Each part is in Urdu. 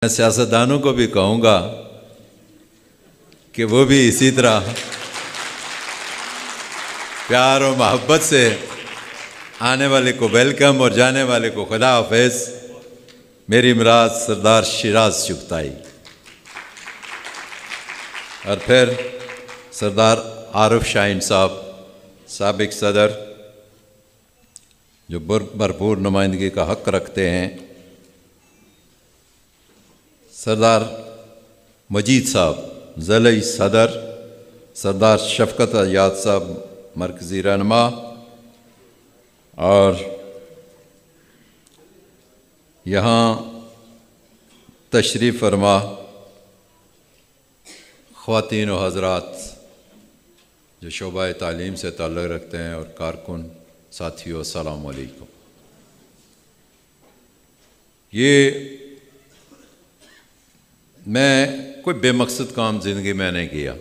میں سیاستدانوں کو بھی کہوں گا کہ وہ بھی اسی طرح پیار و محبت سے آنے والے کو ویلکم اور جانے والے کو خدا حافظ. میری مراد سردار شیراز چغتائی اور پھر سردار عارف شاہین صاحب سابق صدر جو بھرپور نمائندگی کا حق رکھتے ہیں، سردار مجید صاحب ضلعی صدر، سردار شفقت ایاز صاحب مرکزی رہنما، اور یہاں تشریف فرما خواتین و حضرات جو شعبہ تعلیم سے تعلق رکھتے ہیں اور کارکن ساتھیوں، السلام علیکم. یہ میں کوئی بے مقصد کام زندگی میں نہیں کیا،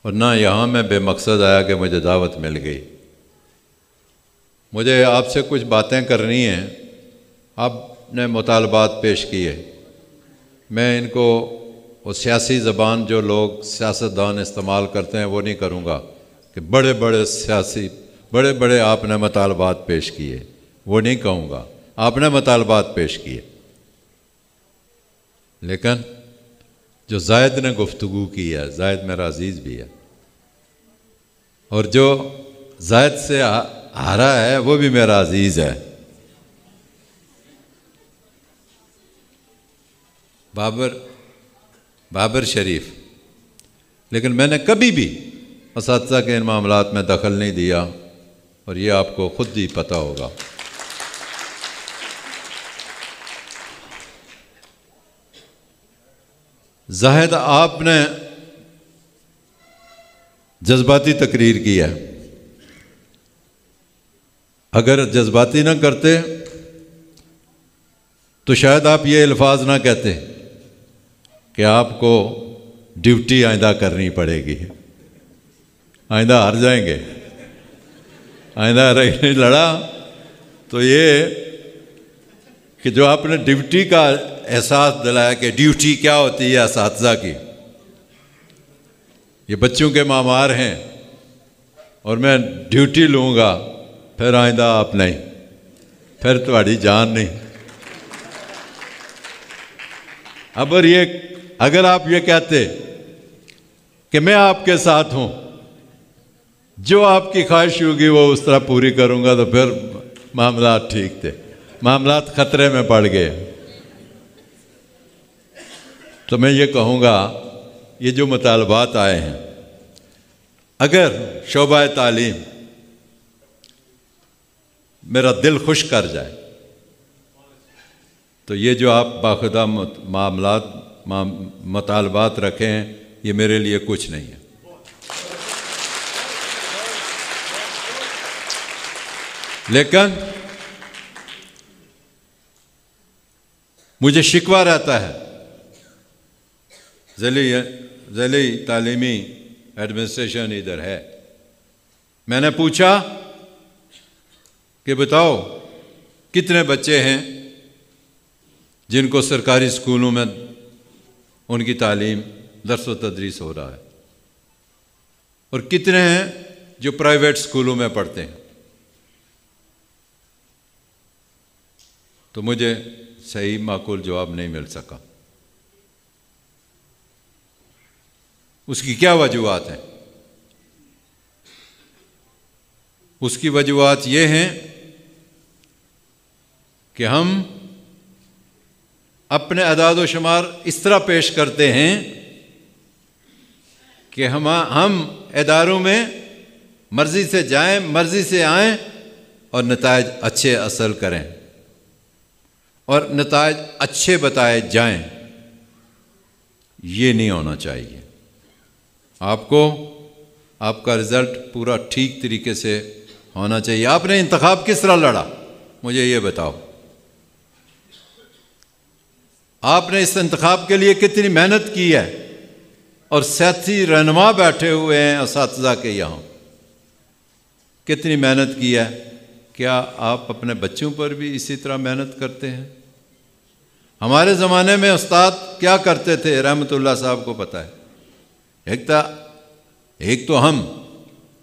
اور نہ یہاں میں بے مقصد آیا کہ مجھے دعوت مل گئی. مجھے آپ سے کچھ باتیں کرنی ہیں. آپ نے مطالبات پیش کیے، میں ان کو وہ سیاسی زبان جو لوگ سیاستدان استعمال کرتے ہیں وہ نہیں کروں گا کہ بڑے بڑے آپ نے مطالبات پیش کیے، وہ نہیں کہوں گا. آپ نے مطالبات پیش کیے، لیکن جو زائد نے گفتگو کی ہے، زائد میرا عزیز بھی ہے، اور جو زائد سے ہارا ہے وہ بھی میرا عزیز ہے. بابر شریف. لیکن میں نے کبھی بھی اساتذہ کے ان معاملات میں دخل نہیں دیا، اور یہ آپ کو خود ہی پتہ ہوگا. زاہد، آپ نے جذباتی تقریر کی ہے. اگر جذباتی نہ کرتے تو شاید آپ یہ الفاظ نہ کہتے کہ آپ کو ڈیوٹی آئندہ کرنی پڑے گی. آئندہ ہار جائیں گے. آئندہ نہیں لڑا تو یہ کہ جو آپ نے ڈیوٹی کا احساس دلایا کہ ڈیوٹی کیا ہوتی ہے اساتذہ کی. یہ بچوں کے معمار ہیں اور میں ڈیوٹی لوں گا، پھر آئندہ آپ نہیں، پھر تمہاری جان نہیں. اب اگر آپ یہ کہتے کہ میں آپ کے ساتھ ہوں، جو آپ کی خواہش ہوگی وہ اس طرح پوری کروں گا، تو پھر معاملات ٹھیک تھے. معاملات خطرے میں پڑ گئے. تو میں یہ کہوں گا، یہ جو مطالبات آئے ہیں، اگر شعبہ تعلیم میرا دل خوش کر جائے تو یہ جو آپ باخودہ مطالبات رکھیں ہیں، یہ میرے لیے کچھ نہیں ہے. لیکن مجھے شکوہ رہتا ہے. ضلعی تعلیمی ایڈمنسٹریشن ادھر ہے. میں نے پوچھا کہ بتاؤ کتنے بچے ہیں جن کو سرکاری اسکولوں میں ان کی تعلیم درس و تدریس ہو رہا ہے، اور کتنے ہیں جو پرائیویٹ اسکولوں میں پڑھتے ہیں. تو مجھے صحیح معقول جواب نہیں مل سکا. اس کی کیا وجوہات ہیں؟ اس کی وجوہات یہ ہیں کہ ہم اپنے اعداد و شمار اس طرح پیش کرتے ہیں کہ ہم اداروں میں مرضی سے جائیں، مرضی سے آئیں اور نتائج اچھے حاصل کریں اور نتائج اچھے بتائے جائیں. یہ نہیں ہونا چاہیے. آپ کا رزلٹ پورا ٹھیک طریقے سے ہونا چاہیے. آپ نے انتخاب کس طرح لڑا، مجھے یہ بتاؤ. آپ نے اس انتخاب کے لیے کتنی محنت کی ہے، اور سیاسی رہنما بیٹھے ہوئے ہیں اساتذہ کے یہاں، کتنی محنت کی ہے. کیا آپ اپنے بچوں پر بھی اسی طرح محنت کرتے ہیں؟ ہمارے زمانے میں استاد کیا کرتے تھے رحمت اللہ صاحب کو پتہ ہے. ایک تو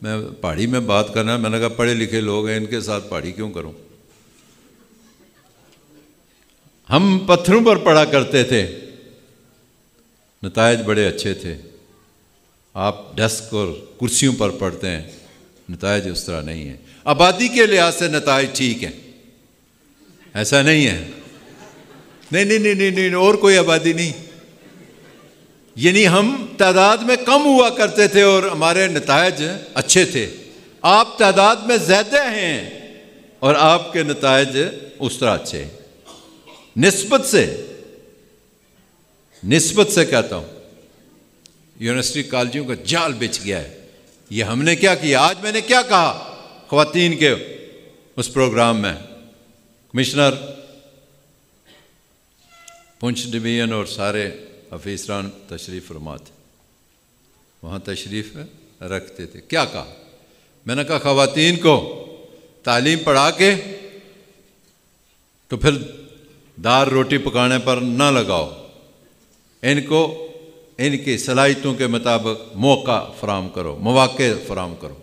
میں پہاڑی میں بات کرنا، میں نے کہا پڑھے لکھے لوگ ہیں، ان کے ساتھ پہاڑی کیوں کروں. ہم پتھروں پر پڑھا کرتے تھے، نتائج بڑے اچھے تھے. آپ ڈیسک اور کرسیوں پر پڑھتے ہیں، نتائج اس طرح نہیں ہیں. آبادی کے لحاظ سے نتائج ٹھیک ہیں، ایسا نہیں ہے. نہیں اور کوئی آبادی نہیں، یعنی ہم تعداد میں کم ہوا کرتے تھے اور ہمارے نتائج اچھے تھے. آپ تعداد میں زیادہ ہیں اور آپ کے نتائج اس طرح اچھے ہیں. نسبت سے کہتا ہوں، یونیورسٹی کالجوں کا جال بچھ گیا ہے. یہ ہم نے کیا کیا؟ آج میں نے کیا کہا خواتین کے اس پروگرام میں، کمشنر پنچ ڈویژن اور سارے افیسران تشریف فرما تھے، وہاں تشریف رکھتے تھے. کیا کہا؟ میں نے کہا خواتین کو تعلیم پڑھا کے تو پھر دال روٹی پکانے پر نہ لگاؤ، ان کو ان کی صلاحیتوں کے مطابق موقع فراہم کرو، مواقع فراہم کرو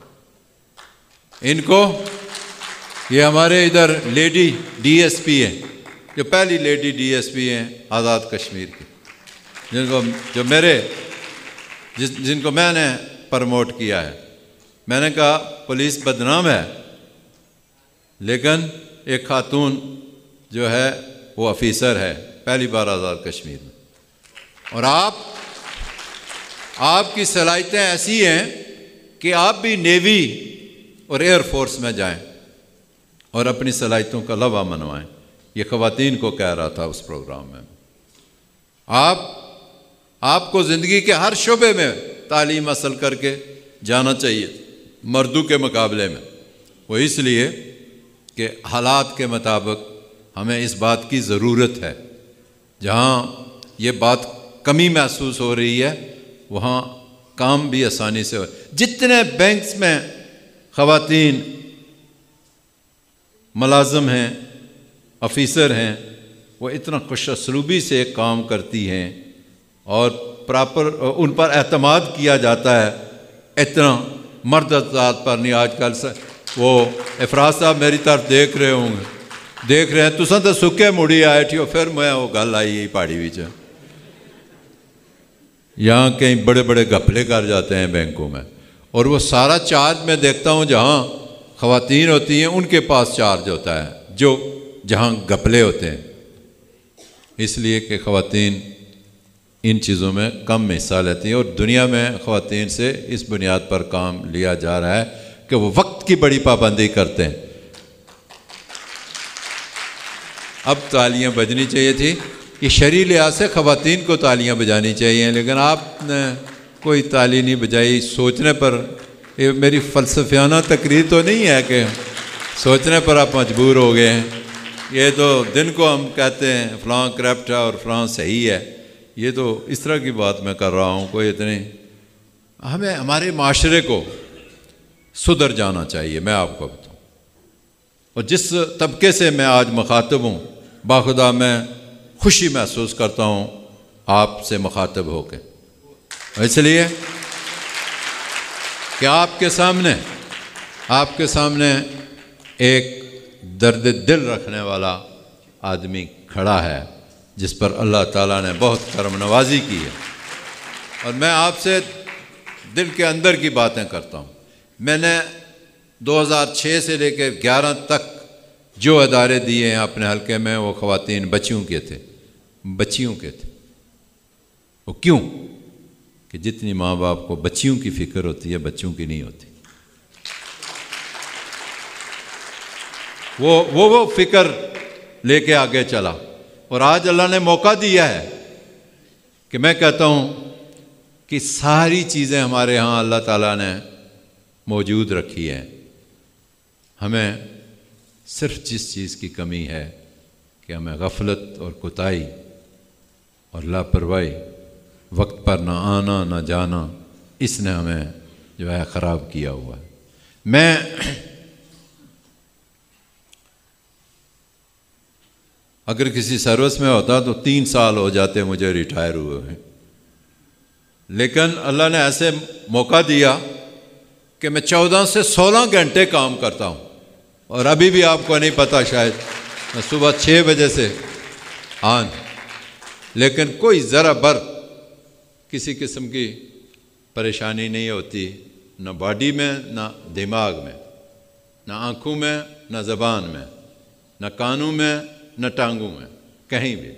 ان کو. یہ ہمارے ادھر لیڈی ڈی ایس پی ہیں، جو پہلی لیڈی ڈی ایس پی ہیں آزاد کشمیر کی، جن کو میں نے پروموٹ کیا ہے. میں نے کہا پولیس بدنام ہے، لیکن ایک خاتون جو ہے وہ افیسر ہے، پہلی بار آزاد کشمیر میں. اور آپ کی صلاحیتیں ایسی ہیں کہ آپ بھی نیوی اور ایئر فورس میں جائیں اور اپنی صلاحیتوں کا لوا منوائیں. یہ خواتین کو کہہ رہا تھا اس پروگرام میں. آپ کو زندگی کے ہر شعبے میں تعلیم حاصل کر کے جانا چاہیے مردوں کے مقابلے میں. وہ اس لیے کہ حالات کے مطابق ہمیں اس بات کی ضرورت ہے. جہاں یہ بات کمی محسوس ہو رہی ہے وہاں کام بھی آسانی سے ہو. جتنے بینکس میں خواتین ملازم ہیں، افیسر ہیں، وہ اتنا خوش اسلوبی سے کام کرتی ہیں اور پراپر ان پر اعتماد کیا جاتا ہے. اتنا مرد ذات پر نہیں. آج کل وہ افراز صاحب میری طرف دیکھ رہے ہوں گے، دیکھ رہے ہیں تساں تو سکے مڑی آئے تھی. پھر میں وہ گل آئی پہاڑی وچ، یہاں کہیں بڑے بڑے گھپلے کر جاتے ہیں بینکوں میں، اور وہ سارا چارج میں دیکھتا ہوں جہاں خواتین ہوتی ہیں ان کے پاس چارج ہوتا ہے، جو جہاں گھپلے ہوتے ہیں. اس لیے کہ خواتین ان چیزوں میں کم حصہ لیتی ہیں، اور دنیا میں خواتین سے اس بنیاد پر کام لیا جا رہا ہے کہ وہ وقت کی بڑی پابندی کرتے ہیں. اب تالیاں بجنی چاہیے تھی، یہ شرعی لحاظ سے خواتین کو تالیاں بجانی چاہیے، لیکن آپ نے کوئی تالی نہیں بجائی. سوچنے پر، یہ میری فلسفیانہ تقریر تو نہیں ہے کہ سوچنے پر آپ مجبور ہو گئے ہیں. یہ تو دن کو ہم کہتے ہیں فلاں کرپٹ ہے اور فلاں صحیح ہے، یہ تو اس طرح کی بات میں کر رہا ہوں. کوئی اتنی ہمیں ہمارے معاشرے کو سدھر جانا چاہیے. میں آپ کو بتاؤں، اور جس طبقے سے میں آج مخاطب ہوں، باخدا میں خوشی محسوس کرتا ہوں آپ سے مخاطب ہو کے، اس لیے کہ آپ کے سامنے ایک درد دل رکھنے والا آدمی کھڑا ہے جس پر اللہ تعالیٰ نے بہت کرم نوازی کی ہے. اور میں آپ سے دل کے اندر کی باتیں کرتا ہوں. میں نے 2006 سے لے کے 11 تک جو ادارے دیے ہیں اپنے حلقے میں، وہ خواتین بچیوں کے تھے. وہ کیوں؟ کہ جتنی ماں باپ کو بچیوں کی فکر ہوتی ہے بچوں کی نہیں ہوتی. وہ فکر لے کے آگے چلا، اور آج اللہ نے موقع دیا ہے کہ میں کہتا ہوں کہ ساری چیزیں ہمارے ہاں اللہ تعالیٰ نے موجود رکھی ہیں. ہمیں صرف جس چیز کی کمی ہے کہ ہمیں غفلت اور کوتاہی اور لاپرواہی، وقت پر نہ آنا نہ جانا، اس نے ہمیں جو ہے خراب کیا ہوا ہے. میں اگر کسی سروس میں ہوتا تو 3 سال ہو جاتے مجھے ریٹائر ہوئے ہیں، لیکن اللہ نے ایسے موقع دیا کہ میں 14 سے 16 گھنٹے کام کرتا ہوں، اور ابھی بھی آپ کو نہیں پتہ شاید میں صبح 6 بجے سے لیکن کوئی ذرا بر کسی قسم کی پریشانی نہیں ہوتی، نہ باڈی میں، نہ دماغ میں، نہ آنکھوں میں، نہ زبان میں، نہ کانوں میں، نہ ٹانگوں میں، کہیں بھی۔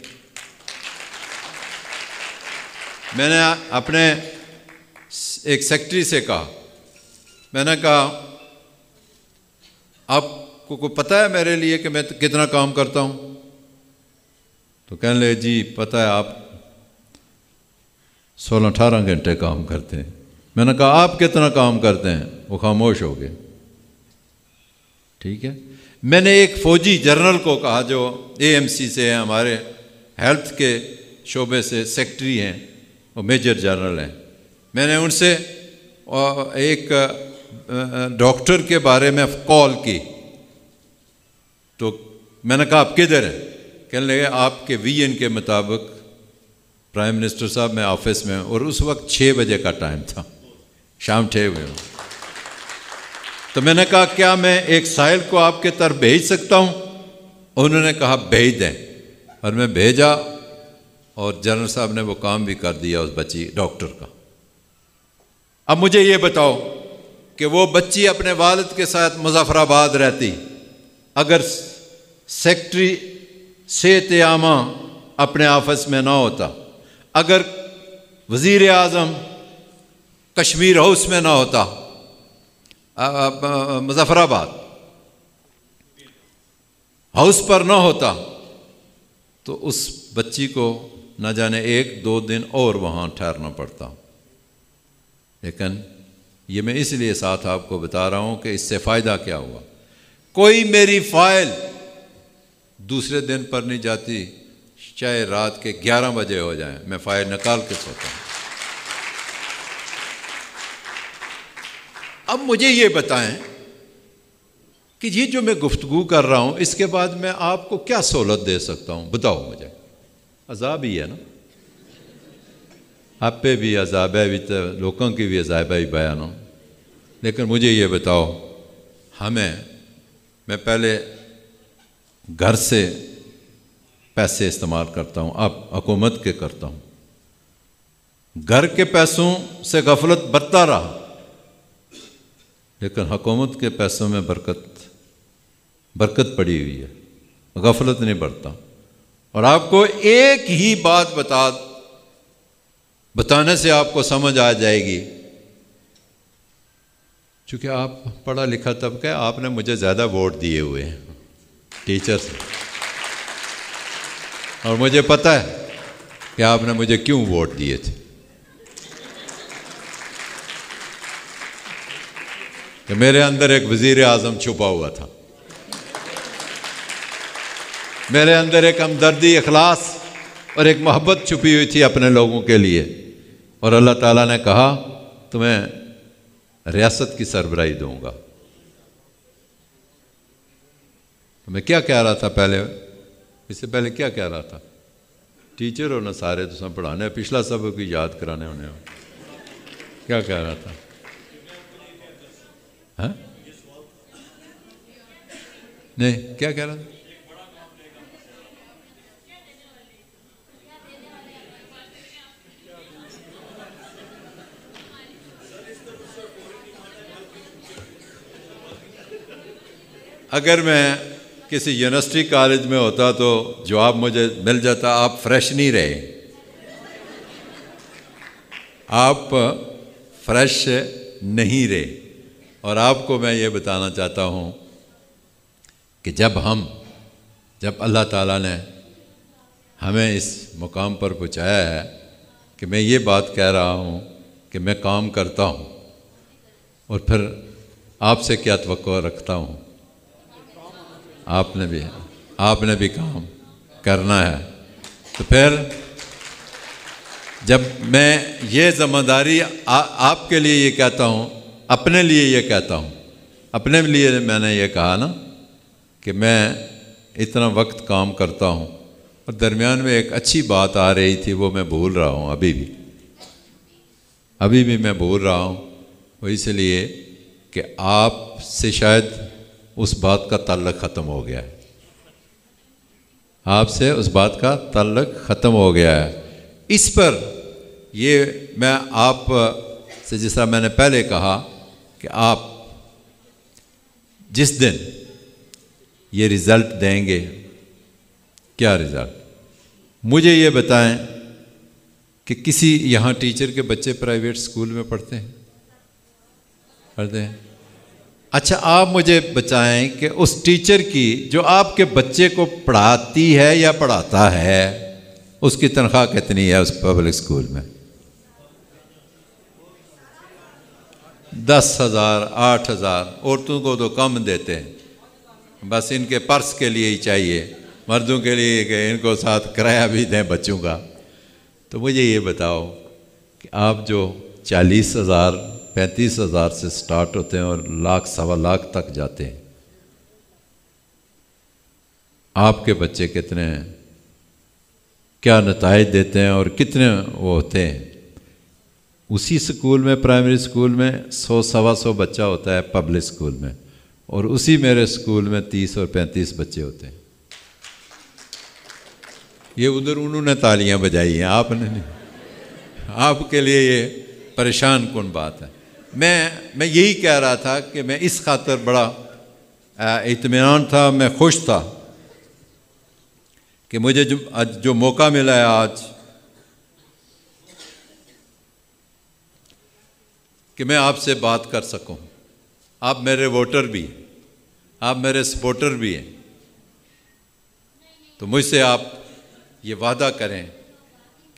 میں نے اپنے ایک سیکٹری سے کہا، میں نے کہا آپ کو کوئی پتہ ہے میرے لیے کہ میں کتنا کام کرتا ہوں؟ تو کہنے لگے جی پتہ ہے، آپ 16-18 گھنٹے کام کرتے ہیں۔ میں نے کہا آپ کتنا کام کرتے ہیں؟ وہ خاموش ہو گئے۔ ٹھیک ہے، میں نے ایک فوجی جنرل کو کہا جو AMC سے ہیں، ہمارے ہیلتھ کے شعبے سے سیکٹری ہیں، وہ میجر جنرل ہیں، میں نے ان سے ایک ڈاکٹر کے بارے میں کال کی، تو میں نے کہا آپ کدھر ہیں؟ کہنے لگے آپ کے ویژن کے مطابق پرائم منسٹر صاحب میں آفس میں، اور اس وقت 6 بجے کا ٹائم تھا، شام 6 بجے۔ تو میں نے کہا کیا میں ایک سائل کو آپ کے طرف بھیج سکتا ہوں؟ انہوں نے کہا بھیج دیں، اور میں بھیجا، اور جنرل صاحب نے وہ کام بھی کر دیا اس بچی ڈاکٹر کا۔ اب مجھے یہ بتاؤ کہ وہ بچی اپنے والد کے ساتھ مظفر آباد رہتی، اگر سیکٹری صحت عامہ اپنے آفس میں نہ ہوتا، اگر وزیر اعظم کشمیر ہاؤس میں نہ ہوتا، مظفر آباد ہاؤس پر نہ ہوتا، تو اس بچی کو نہ جانے 1-2 دن اور وہاں ٹھہرنا پڑتا۔ لیکن یہ میں اس لیے ساتھ آپ کو بتا رہا ہوں کہ اس سے فائدہ کیا ہوا۔ کوئی میری فائل دوسرے دن پر نہیں جاتی، چاہے رات کے 11 بجے ہو جائیں، میں فائل نکال کے سوتا ہوں۔ اب مجھے یہ بتائیں کہ یہ جو میں گفتگو کر رہا ہوں، اس کے بعد میں آپ کو کیا سہولت دے سکتا ہوں؟ بتاؤ مجھے۔ عذاب ہی ہے نا، آپ پہ بھی عذاب ہے، بھی تو لوگوں کی بھی عذاب ہی بیان ہو۔ لیکن مجھے یہ بتاؤ، میں پہلے گھر سے پیسے استعمال کرتا ہوں، اب حکومت کے کرتا ہوں، گھر کے پیسوں سے غفلت برتا رہا، لیکن حکومت کے پیسوں میں برکت پڑی ہوئی ہے، غفلت نہیں برتا۔ اور آپ کو ایک ہی بات بتانے سے آپ کو سمجھ آ جائے گی، چونکہ آپ پڑھا لکھا طبقہ ہے، آپ نے مجھے زیادہ ووٹ دیے ہوئے ہیں ٹیچرز، اور مجھے پتہ ہے کہ آپ نے مجھے کیوں ووٹ دیے تھے، کہ میرے اندر ایک وزیر اعظم چھپا ہوا تھا، میرے اندر ایک ہمدردی، اخلاص اور ایک محبت چھپی ہوئی تھی اپنے لوگوں کے لیے، اور اللہ تعالیٰ نے کہا تمہیں ریاست کی سربراہی دوں گا۔ میں کیا کہہ رہا تھا پہلے، اس سے پہلے کیا کہہ رہا تھا؟ ٹیچر ہونا سارے تو سب پڑھانے، پچھلا سبق کی یاد کرانے ہونے، کیا کہہ رہا تھا؟ ہاں نہیں، کیا کہہ رہا تھا؟ اگر میں کسی یونیورسٹی کالج میں ہوتا تو جواب مجھے مل جاتا، آپ فریش نہیں رہے، آپ فریش نہیں رہے۔ اور آپ کو میں یہ بتانا چاہتا ہوں کہ جب اللہ تعالیٰ نے ہمیں اس مقام پر پہنچایا ہے کہ میں یہ بات کہہ رہا ہوں کہ میں کام کرتا ہوں، اور پھر آپ سے کیا توقع رکھتا ہوں، آپ نے بھی کام کرنا ہے، تو پھر جب میں یہ ذمہ داری آپ کے لیے یہ کہتا ہوں، اپنے لیے یہ کہتا ہوں، اپنے لیے میں نے یہ کہا نا کہ میں اتنا وقت کام کرتا ہوں، اور درمیان میں ایک اچھی بات آ رہی تھی، وہ میں بھول رہا ہوں ابھی بھی میں بھول رہا ہوں۔ وہ اس لیے کہ آپ سے شاید اس بات کا تعلق ختم ہو گیا ہے، آپ سے اس بات کا تعلق ختم ہو گیا ہے۔ اس پر یہ میں آپ سے، جس طرح میں نے پہلے کہا کہ آپ جس دن یہ رزلٹ دیں گے، کیا رزلٹ، مجھے یہ بتائیں کہ کسی یہاں ٹیچر کے بچے پرائیویٹ سکول میں پڑھتے ہیں؟ اچھا، آپ مجھے بتائیں کہ اس ٹیچر کی جو آپ کے بچے کو پڑھاتی ہے یا پڑھاتا ہے، اس کی تنخواہ کتنی ہے اس پبلک سکول میں؟ 10,000 8,000، عورتوں کو تو کم دیتے ہیں، بس ان کے پرس کے لیے ہی چاہیے، مردوں کے لیے کہ ان کو ساتھ کرایہ بھی دیں بچوں کا۔ تو مجھے یہ بتاؤ کہ آپ جو 40,000 35,000 سے سٹارٹ ہوتے ہیں اور 1,00,000 سوا لاکھ تک جاتے ہیں، آپ کے بچے کتنے ہیں، کیا نتائج دیتے ہیں اور کتنے وہ ہوتے ہیں؟ اسی سکول میں، پرائمری سکول میں 100 سوا 100 بچہ ہوتا ہے پبلک سکول میں، اور اسی میرے سکول میں 30 اور 35 بچے ہوتے ہیں۔ یہ ادھر انہوں نے تالیاں بجائی ہیں، آپ نے نہیں۔ آپ کے لیے یہ پریشان کن بات ہے۔ میں یہی کہہ رہا تھا کہ میں اس خاطر بڑا اطمینان تھا، میں خوش تھا کہ مجھے جو موقع ملا ہے آج کہ میں آپ سے بات کر سکوں۔ آپ میرے ووٹر بھی ہیں، آپ میرے سپورٹر بھی ہیں، تو مجھ سے آپ یہ وعدہ کریں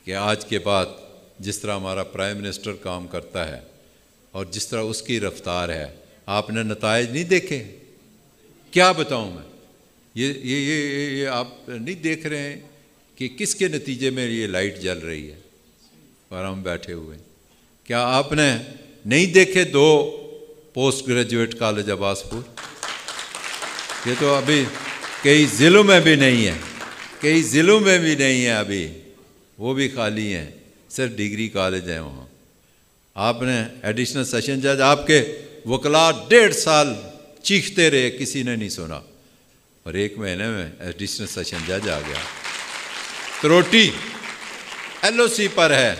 کہ آج کے بعد جس طرح ہمارا پرائم منسٹر کام کرتا ہے اور جس طرح اس کی رفتار ہے، آپ نے نتائج نہیں دیکھے؟ کیا بتاؤں میں؟ یہ آپ نہیں دیکھ رہے ہیں کہ کس کے نتیجے میں یہ لائٹ جل رہی ہے اور ہم بیٹھے ہوئے ہیں؟ کیا آپ نے نہیں دیکھے 2 پوسٹ گریجویٹ کالج عباس پور؟ یہ تو ابھی کئی ضلعوں میں بھی نہیں ہے، کئی ضلعوں میں بھی نہیں ہے، ابھی وہ بھی خالی ہیں، صرف ڈگری کالج ہیں وہاں۔ آپ نے ایڈیشنل سیشن جج، آپ کے وکلاء 1.5 سال چیختے رہے، کسی نے نہیں سنا، اور 1 مہینے میں ایڈیشنل سیشن جج آ گیا۔ تروٹی LOC پر ہے،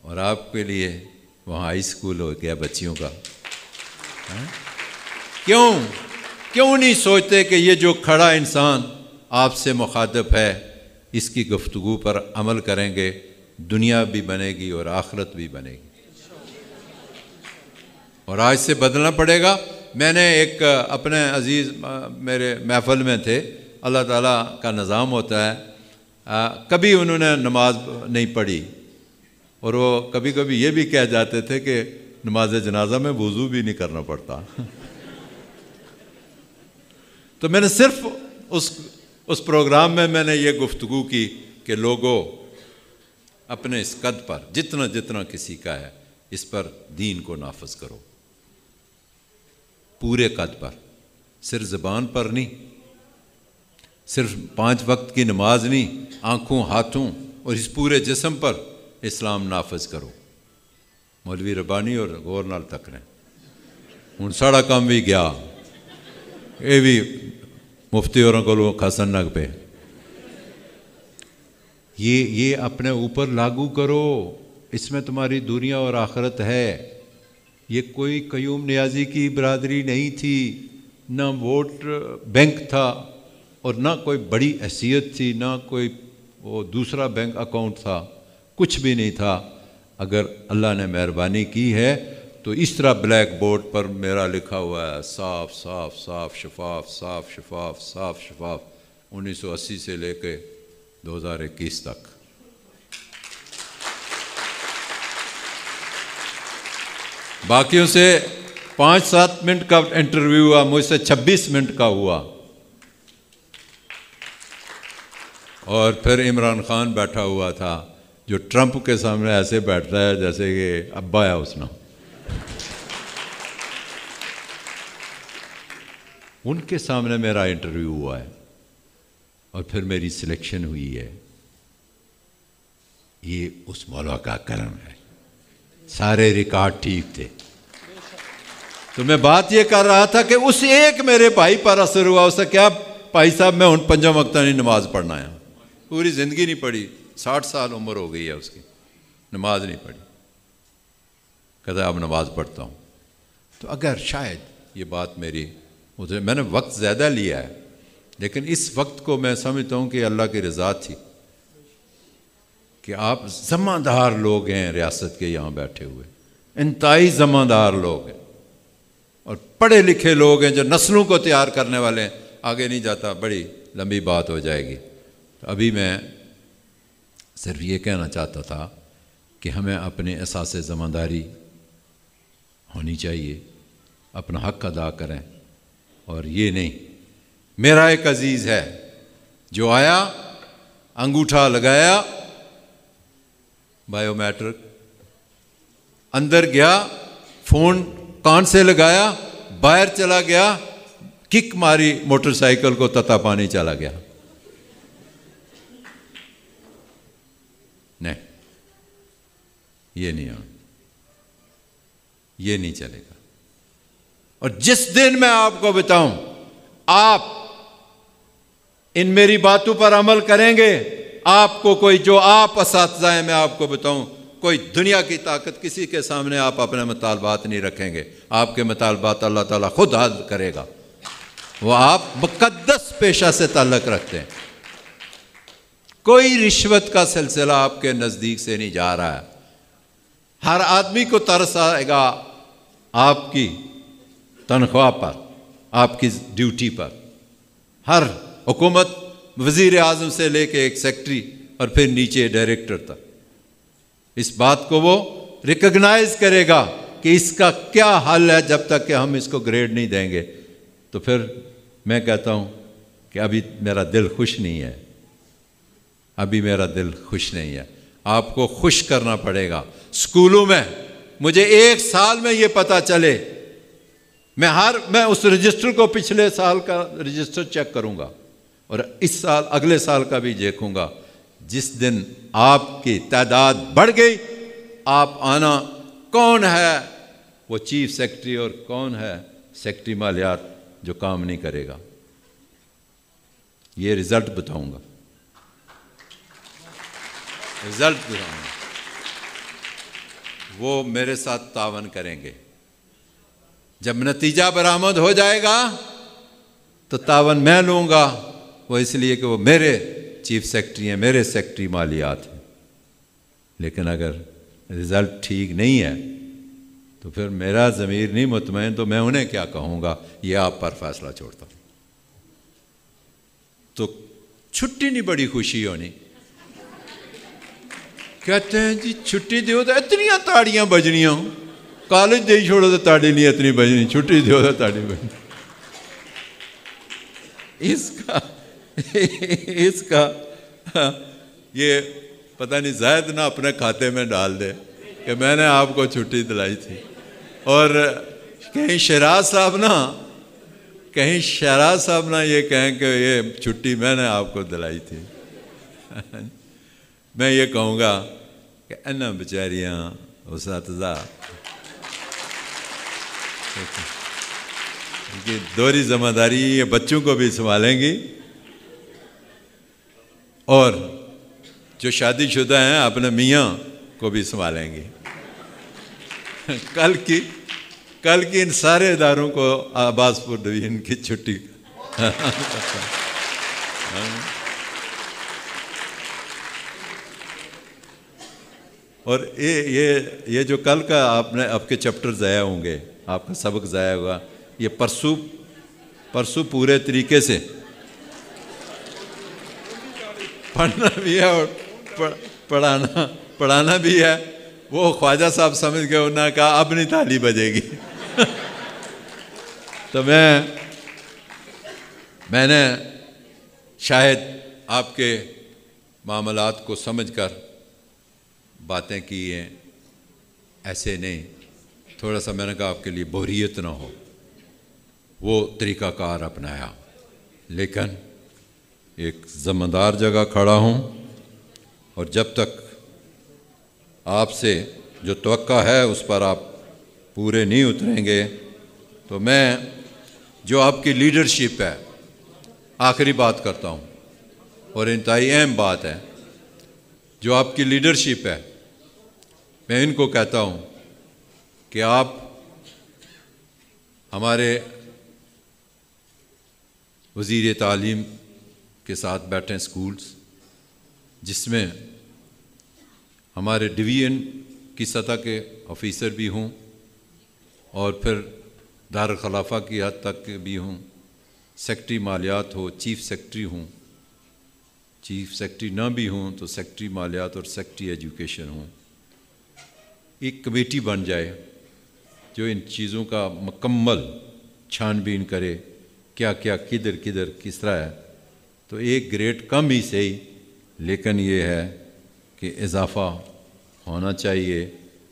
اور آپ کے لیے وہاں ہائی اسکول ہو گیا بچیوں کا۔ کیوں نہیں سوچتے کہ یہ جو کھڑا انسان آپ سے مخاطب ہے، اس کی گفتگو پر عمل کریں گے، دنیا بھی بنے گی اور آخرت بھی بنے گی، اور آج سے بدلنا پڑے گا۔ میں نے ایک اپنے عزیز میرے محفل میں تھے، اللہ تعالیٰ کا نظام ہوتا ہے، کبھی انہوں نے نماز نہیں پڑھی، اور وہ کبھی کبھی یہ بھی کہہ جاتے تھے کہ نماز جنازہ میں وضو بھی نہیں کرنا پڑتا۔ تو میں نے صرف اس پروگرام میں نے یہ گفتگو کی کہ لوگوں، اپنے اس قد پر جتنا کسی کا ہے، اس پر دین کو نافذ کرو، پورے قد پر، صرف زبان پر نہیں، صرف 5 وقت کی نماز نہیں، آنکھوں، ہاتھوں اور اس پورے جسم پر اسلام نافذ کرو۔ مولوی ربانی اور غور نال تک رہے ہوں، ساڑا کام بھی گیا، یہ بھی مفتی اور کو کھسن نگ پہ، یہ اپنے اوپر لاگو کرو، اس میں تمہاری دنیا اور آخرت ہے۔ یہ کوئی قیوم نیازی کی برادری نہیں تھی، نہ ووٹ بینک تھا، اور نہ کوئی بڑی حیثیت تھی، نہ کوئی وہ دوسرا بینک اکاؤنٹ تھا، کچھ بھی نہیں تھا۔ اگر اللہ نے مہربانی کی ہے تو اس طرح بلیک بورڈ پر میرا لکھا ہوا ہے، صاف صاف صاف شفاف، صاف شفاف صاف شفاف، 1980 سے لے کے 2021 تک۔ باقیوں سے 5-7 منٹ کا انٹرویو ہوا، مجھ سے 26 منٹ کا ہوا، اور پھر عمران خان بیٹھا ہوا تھا جو ٹرمپ کے سامنے ایسے بیٹھتا ہے جیسے کہ ابا ہے اس نے۔ ان کے سامنے میرا انٹرویو ہوا ہے، اور پھر میری سلیکشن ہوئی ہے، یہ اس مولا کا کرم ہے، سارے ریکارڈ ٹھیک تھے۔ تو میں بات یہ کر رہا تھا کہ اس ایک میرے بھائی پر اثر ہوا، اسے کیا بھائی صاحب میں ان 5 وقتہ نہیں نماز پڑھنا ہے، پوری زندگی نہیں پڑھی، 60 سال عمر ہو گئی ہے اس کی، نماز نہیں پڑھی، کہتا اب نماز پڑھتا ہوں۔ تو اگر شاید یہ بات میری میں نے وقت زیادہ لیا ہے، لیکن اس وقت کو میں سمجھتا ہوں کہ اللہ کی رضا تھی کہ آپ ذمہ دار لوگ ہیں ریاست کے یہاں بیٹھے ہوئے، انتہائی ذمہ دار لوگ ہیں اور پڑھے لکھے لوگ ہیں جو نسلوں کو تیار کرنے والے ہیں۔ آگے نہیں جاتا، بڑی لمبی بات ہو جائے گی۔ ابھی میں صرف یہ کہنا چاہتا تھا کہ ہمیں اپنے احساس ذمہ داری ہونی چاہیے، اپنا حق ادا کریں، اور یہ نہیں۔ میرا ایک عزیز ہے جو آیا، انگوٹھا لگایا، بائیو میٹرک، اندر گیا، فون کان سے لگایا، باہر چلا گیا، کک ماری موٹر سائیکل کو، تتا پانی چلا گیا۔ نہیں، یہ نہیں آنا، یہ نہیں چلے گا۔ اور جس دن میں آپ کو بتاؤں آپ ان میری باتوں پر عمل کریں گے، آپ کو کوئی جو آپ اساتذہ ہیں، میں آپ کو بتاؤں کوئی دنیا کی طاقت کسی کے سامنے آپ اپنے مطالبات نہیں رکھیں گے، آپ کے مطالبات اللہ تعالیٰ خود حل کرے گا۔ وہ آپ مقدس پیشہ سے تعلق رکھتے ہیں، کوئی رشوت کا سلسلہ آپ کے نزدیک سے نہیں جا رہا ہے۔ ہر آدمی کو ترس آئے گا آپ کی تنخواہ پر، آپ کی ڈیوٹی پر، ہر حکومت وزیر اعظم سے لے کے ایک سیکٹری اور پھر نیچے ڈائریکٹر تک، اس بات کو وہ ریکگنائز کرے گا کہ اس کا کیا حل ہے۔ جب تک کہ ہم اس کو گریڈ نہیں دیں گے تو پھر میں کہتا ہوں کہ ابھی میرا دل خوش نہیں ہے، ابھی میرا دل خوش نہیں ہے۔ آپ کو خوش کرنا پڑے گا۔ اسکولوں میں مجھے 1 سال میں یہ پتہ چلے، میں اس رجسٹر کو پچھلے سال کا رجسٹر چیک کروں گا اور اس سال اگلے سال کا بھی دیکھوں گا۔ جس دن آپ کی تعداد بڑھ گئی، آپ آنا، کون ہے وہ چیف سیکرٹری اور کون ہے سیکرٹری مالیات جو کام نہیں کرے گا، یہ رزلٹ بتاؤں گا، رزلٹ بتاؤں گا۔ وہ میرے ساتھ تعاون کریں گے۔ جب نتیجہ برآمد ہو جائے گا تو تعاون میں لوں گا، وہ اس لیے کہ وہ میرے چیف سیکرٹری ہیں، میرے سیکرٹری مالیات ہیں۔ لیکن اگر رزلٹ ٹھیک نہیں ہے تو پھر میرا ضمیر نہیں مطمئن، تو میں انہیں کیا کہوں گا، یہ آپ پر فیصلہ چھوڑتا ہوں۔ تو چھٹی نہیں بڑی خوشی ہونی، کہتے ہیں جی چھٹی دیو تو اتنی تاڑیاں بجنیاں ہوں، کالج دے ہی چھوڑو تو تاڑی نہیں اتنی بجنی، چھٹی دیو تو تاڑی بجنی۔ اس کا یہ پتہ نہیں زائد نہ اپنے کھاتے میں ڈال دے کہ میں نے آپ کو چھٹی دلائی تھی، اور کہیں شہراز صاحب نہ یہ کہیں کہ یہ چھٹی میں نے آپ کو دلائی تھی۔ میں یہ کہوں گا کہ انہاں بیچاریاں اساتذہ کی دوہری ذمہ داری، یہ بچوں کو بھی سنبھالیں گی اور جو شادی شدہ ہیں اپنے میاں کو بھی سنبھالیں گی۔ کل کی ان سارے اداروں کو عباس پور ڈویژن کی چھٹی اور یہ جو کل کا آپ کے چیپٹر ضائع ہوں گے، آپ کا سبق ضائع ہوگا، یہ پرسوں پورے طریقے سے پڑھنا بھی ہے اور پڑھانا بھی ہے۔ وہ خواجہ صاحب سمجھ گئے، انہوں نے کہا اب نہیں تالی بجے گی۔ تو میں نے شاید آپ کے معاملات کو سمجھ کر باتیں کی ہیں، ایسے نہیں، تھوڑا سا میں نے کہا آپ کے لیے بوریت نہ ہو، وہ طریقہ کار اپنایا، لیکن ایک ذمہ دار جگہ کھڑا ہوں، اور جب تک آپ سے جو توقع ہے اس پر آپ پورے نہیں اتریں گے تو میں جو آپ کی لیڈرشپ ہے، آخری بات کرتا ہوں اور انتہائی اہم بات ہے، جو آپ کی لیڈرشپ ہے، میں ان کو کہتا ہوں کہ آپ ہمارے وزیر تعلیم کے ساتھ بیٹھیں اسکولس، جس میں ہمارے ڈویژن کی سطح کے آفیسر بھی ہوں اور پھر دارالخلافہ کی حد تک بھی ہوں، سیکٹری مالیات ہو، چیف سیکٹری ہوں، چیف سیکٹری نہ بھی ہوں تو سیکٹری مالیات اور سیکٹری ایجوکیشن ہوں، ایک کمیٹی بن جائے جو ان چیزوں کا مکمل چھان بین کرے، کیا کیا کدھر کدھر کس طرح ہے، تو ایک گریڈ کم ہی صحیح، لیکن یہ ہے کہ اضافہ ہونا چاہیے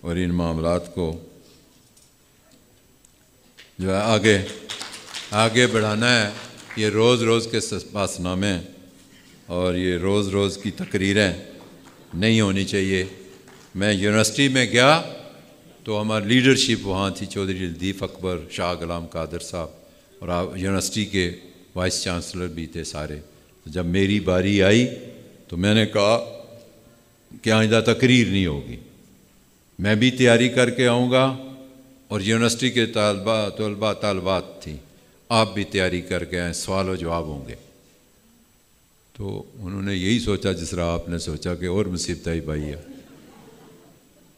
اور ان معاملات کو جو ہے آگے بڑھانا ہے۔ یہ روز روز کے پاس نامے اور یہ روز روز کی تقریریں نہیں ہونی چاہیے۔ میں یونیورسٹی میں گیا تو ہماری لیڈرشپ وہاں تھی، چودھری لطیف اکبر، شاہ غلام قادر صاحب، اور یونیورسٹی کے وائس چانسلر بھی تھے سارے۔ جب میری باری آئی تو میں نے کہا کہ آئندہ تقریر نہیں ہوگی، میں بھی تیاری کر کے آؤں گا، اور یونیورسٹی کے طالبات تھیں، آپ بھی تیاری کر کے آئیں، سوال و جواب ہوں گے۔ تو انہوں نے یہی سوچا جس طرح آپ نے سوچا کہ اور مصیبت ہی بھائی ہے۔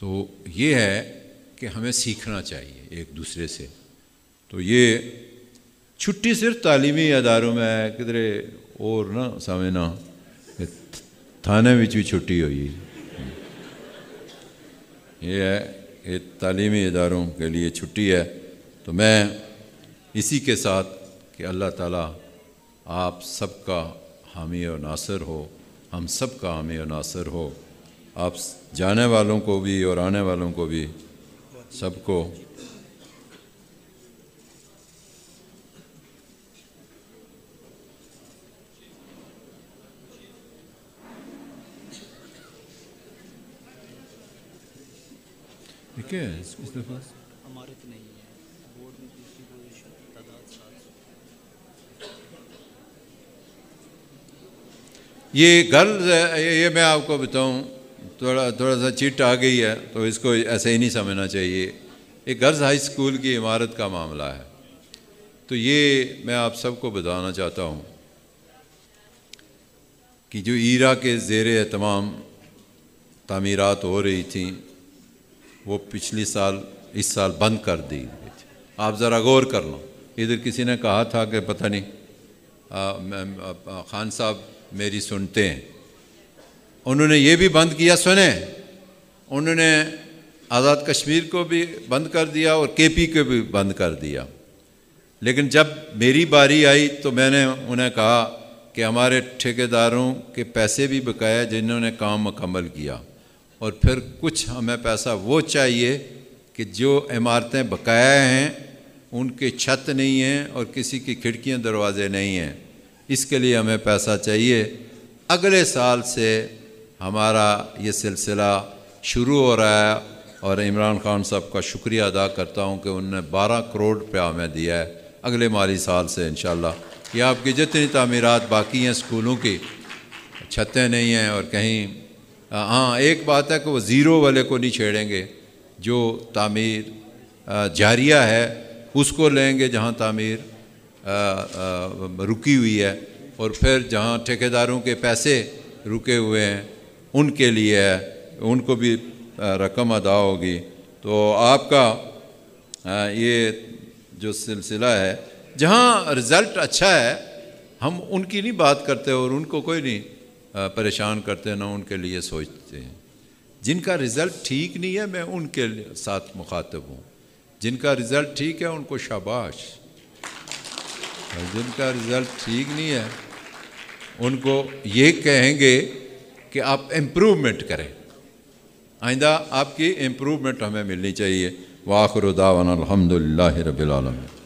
تو یہ ہے کہ ہمیں سیکھنا چاہیے ایک دوسرے سے۔ تو یہ چھٹی صرف تعلیمی اداروں میں ہے، کدھرے اور نہ سمجھنا تھانے میں بھی چھٹی ہوئی، یہ ہے کہ تعلیمی اداروں کے لیے چھٹی ہے۔ تو میں اسی کے ساتھ کہ اللہ تعالیٰ آپ سب کا حامی و ناصر ہو، ہم سب کا حامی و ناصر ہو، آپ جانے والوں کو بھی اور آنے والوں کو بھی سب کو ٹھیک ہے۔ اس دفعہ ہمارے تو نہیں ہے بورڈ میں دوسری پوزیشن تعداد 700۔ یہ غرض ہے، یہ میں آپ کو بتاؤں، تھوڑا سا چٹ آ گئی ہے تو اس کو ایسے ہی نہیں سمجھنا چاہیے۔ ایک غرض ہائی اسکول کی عمارت کا معاملہ ہے، تو یہ میں آپ سب کو بتانا چاہتا ہوں کہ جو ایرا کے زیر اہتمام تعمیرات ہو رہی تھیں وہ پچھلی سال اس سال بند کر دی گئی تھی۔ آپ ذرا غور کر لو، ادھر کسی نے کہا تھا کہ پتہ نہیں خان صاحب میری سنتے ہیں، انہوں نے یہ بھی بند کیا، سنیں، انہوں نے آزاد کشمیر کو بھی بند کر دیا اور کے پی کو بھی بند کر دیا۔ لیکن جب میری باری آئی تو میں نے انہیں کہا کہ ہمارے ٹھیکیداروں کے پیسے بھی بقایا جنہوں نے کام مکمل کیا، اور پھر کچھ ہمیں پیسہ وہ چاہیے کہ جو عمارتیں بقایا ہیں ان کے چھت نہیں ہیں اور کسی کی کھڑکیاں دروازے نہیں ہیں، اس کے لیے ہمیں پیسہ چاہیے۔ اگلے سال سے ہمارا یہ سلسلہ شروع ہو رہا ہے، اور عمران خان صاحب کا شکریہ ادا کرتا ہوں کہ انہوں نے 12 کروڑ روپیہ ہمیں دیا ہے۔ اگلے مالی سال سے انشاءاللہ یہ آپ کی جتنی تعمیرات باقی ہیں اسکولوں کی، چھتیں نہیں ہیں اور کہیں، ہاں ایک بات ہے کہ وہ زیرو والے کو نہیں چھیڑیں گے، جو تعمیر جاریہ ہے اس کو لیں گے جہاں تعمیر رکی ہوئی ہے، اور پھر جہاں ٹھیکیداروں کے پیسے رکے ہوئے ہیں ان کے لیے ہے، ان کو بھی رقم ادا ہوگی۔ تو آپ کا یہ جو سلسلہ ہے، جہاں رزلٹ اچھا ہے ہم ان کی نہیں بات کرتے اور ان کو کوئی نہیں پریشان کرتے، نہ ان کے لیے سوچتے ہیں۔ جن کا رزلٹ ٹھیک نہیں ہے میں ان کے ساتھ مخاطب ہوں، جن کا رزلٹ ٹھیک ہے ان کو شاباش، اور جن کا رزلٹ ٹھیک نہیں ہے ان کو یہ کہیں گے کہ آپ امپروومنٹ کریں، آئندہ آپ کی امپروومنٹ ہمیں ملنی چاہیے۔ وآخر دعوانا الحمدللہ رب العالمین۔